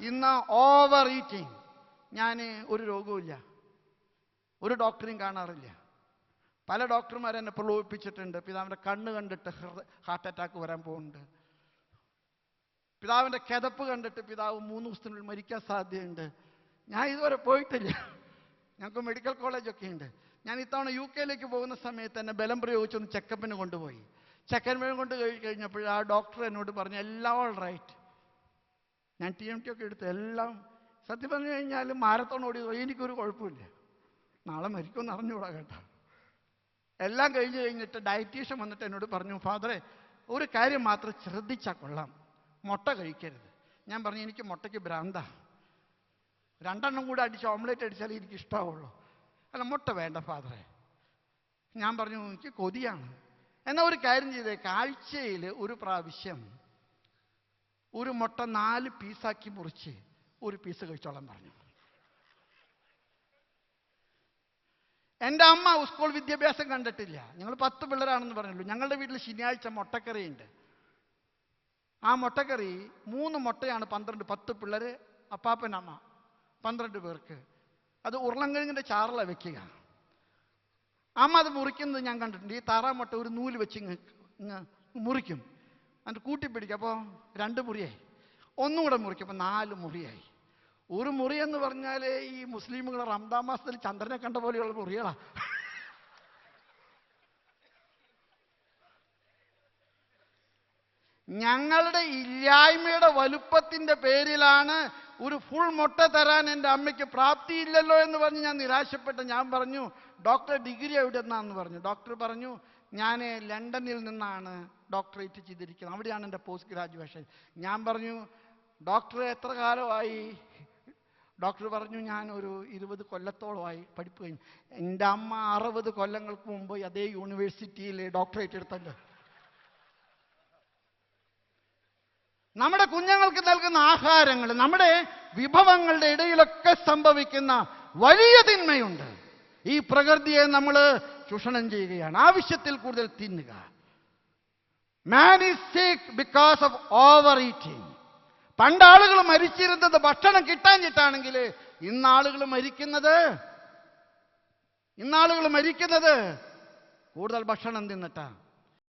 ഇന്ന് over eating. ഞാൻ ഒരു രോഗവുമില്ല, ഒരു ഡോക്ടറെയും കാണാറില്ല. പല ഡോക്ടർമാർ എന്നെ പ്രലോഭിപ്പിച്ചിട്ടുണ്ട്. പിതാവിൻ്റെ കണ്ണ് കണ്ടിട്ട് ഹാർട്ട് അറ്റാക്ക് വരാൻ പോകുന്നുണ്ട്, പിതാവിൻ്റെ കിതപ്പ് കണ്ടിട്ട് പിതാവ് 3 ദിവസത്തിനുള്ളിൽ മരിക്കാൻ സാധ്യതയുണ്ട്. ഞാൻ ഇതുവരെ പോയിട്ടില്ല. ഞങ്ങൾക്ക് മെഡിക്കൽ കോളേജൊക്കെ ഉണ്ട്. ഞാൻ ഇത്തവണ UK പോകുന്ന സമയത്ത് എന്നെ ബലം പ്രയോഗിച്ചൊന്ന് ചെക്കപ്പിന് കൊണ്ടുപോയി. ചെക്കപ്പിന് കൊണ്ട് കഴിഞ്ഞപ്പോൾ ആ ഡോക്ടർ എന്നോട് പറഞ്ഞു എല്ലാം ഓൾ റൈറ്റ്. ഞാൻ TMT ഒക്കെ എടുത്ത് എല്ലാം, സത്യം പറഞ്ഞു കഴിഞ്ഞാൽ മാരത്തോൺ ഓടി എനിക്കൊരു കുഴപ്പമില്ല. നാളെ മരിക്കുമെന്ന് അറിഞ്ഞുകൂടാ കേട്ടോ. എല്ലാം കഴിഞ്ഞിട്ട് ഡയറ്റീഷ്യൻ വന്നിട്ട് എന്നോട് പറഞ്ഞു, ഫാദറെ ഒരു കാര്യം മാത്രം ശ്രദ്ധിച്ചാൽ കൊള്ളാം, മുട്ട കഴിക്കരുത്. ഞാൻ പറഞ്ഞു എനിക്ക് മുട്ടയ്ക്ക് ഭ്രാന്താ, 2 എണ്ണം കൂടെ അടിച്ച് ഓംലേറ്റ് അടിച്ചാലേ എനിക്ക് ഇഷ്ടമാവുള്ളൂ. അല്ല മുട്ട വേണ്ട ഫാദറെ. ഞാൻ പറഞ്ഞു എനിക്ക് കൊതിയാണ്. എന്നാൽ ഒരു കാര്യം ചെയ്തേക്ക്, ആഴ്ചയിൽ ഒരു പ്രാവശ്യം ഒരു മുട്ട 4 പീസാക്കി മുറിച്ച് ഒരു പീസ് കഴിച്ചോളാൻ പറഞ്ഞു. എൻ്റെ അമ്മ സ്കൂൾ വിദ്യാഭ്യാസം കണ്ടിട്ടില്ല. ഞങ്ങൾ 10 പിള്ളേരാണെന്ന് പറഞ്ഞുള്ളൂ. ഞങ്ങളുടെ വീട്ടിൽ ശനിയാഴ്ച മുട്ടക്കറിയുണ്ട്. ആ മുട്ടക്കറി 3 മുട്ടയാണ് 10 പിള്ളേർ, അപ്പാപ്പൻ അമ്മ 12 പേർക്ക്. അത് ഉരുളൻകിഴങ്ങിൻ്റെ ചാറിലാണ് വെക്കുക. അമ്മ അത് മുറിക്കുന്നത് ഞാൻ കണ്ടിട്ടുണ്ട്. ഈ താറാമുട്ട ഒരു നൂല് വെച്ച് മുറിക്കും, എന്നിട്ട് കൂട്ടിപ്പിടിക്കും. അപ്പോൾ 2 മുറിയായി. ഒന്നുകൂടെ മുറിക്കും, അപ്പോൾ 4 മുറിയായി. ഒരു മുറി എന്ന് പറഞ്ഞാൽ ഈ മുസ്ലിമുകൾ റംദാൻ മാസത്തിൽ ചന്ദ്രനെ കണ്ട പോലെയുള്ള മുറികളാണ്. ഞങ്ങളുടെ ഇല്ലായ്മയുടെ വലുപ്പത്തിൻ്റെ പേരിലാണ് ഒരു ഫുൾ മുട്ട തരാൻ എൻ്റെ അമ്മയ്ക്ക് പ്രാപ്തിയില്ലല്ലോ എന്ന് പറഞ്ഞ് ഞാൻ നിരാശപ്പെട്ടു. ഞാൻ പറഞ്ഞു ഡോക്ടർ ഡിഗ്രി എവിടെ നിന്നാന്ന് പറഞ്ഞു. ഡോക്ടർ പറഞ്ഞു ഞാൻ ലണ്ടനിൽ നിന്നാണ് ഡോക്ടറേറ്റ് ചെയ്തിരിക്കുന്നത്, അവിടെയാണ് എൻ്റെ പോസ്റ്റ് ഗ്രാജുവേഷൻ. ഞാൻ പറഞ്ഞു ഡോക്ടർ എത്ര കാലമായി? ഡോക്ടർ പറഞ്ഞു ഞാൻ ഒരു 20 കൊല്ലത്തോളമായി പഠിപ്പ് കഴിഞ്ഞു. എൻ്റെ അമ്മ 60 കൊല്ലങ്ങൾക്ക് മുമ്പ് അതേ യൂണിവേഴ്സിറ്റിയിൽ ഡോക്ടറേറ്റ് എടുത്തല്ലോ. നമ്മുടെ കുഞ്ഞുങ്ങൾക്ക് നൽകുന്ന ആഹാരങ്ങൾ, നമ്മുടെ വിഭവങ്ങളുടെ ഇടയിലൊക്കെ സംഭവിക്കുന്ന വലിയ തിന്മയുണ്ട്. ഈ പ്രകൃതിയെ നമ്മൾ ചൂഷണം ചെയ്യുകയാണ്. ആവശ്യത്തിൽ കൂടുതൽ തിന്നുക. മാൻ ഈസ് സിക്ക് ബിക്കോസ് ഓഫ് ഓവർ ഈറ്റിംഗ്. പണ്ട് ആളുകൾ മരിച്ചിരുന്നത് ഭക്ഷണം കിട്ടാഞ്ഞിട്ടാണെങ്കിൽ ഇന്നാളുകൾ മരിക്കുന്നത് കൂടുതൽ ഭക്ഷണം തിന്നിട്ടാ.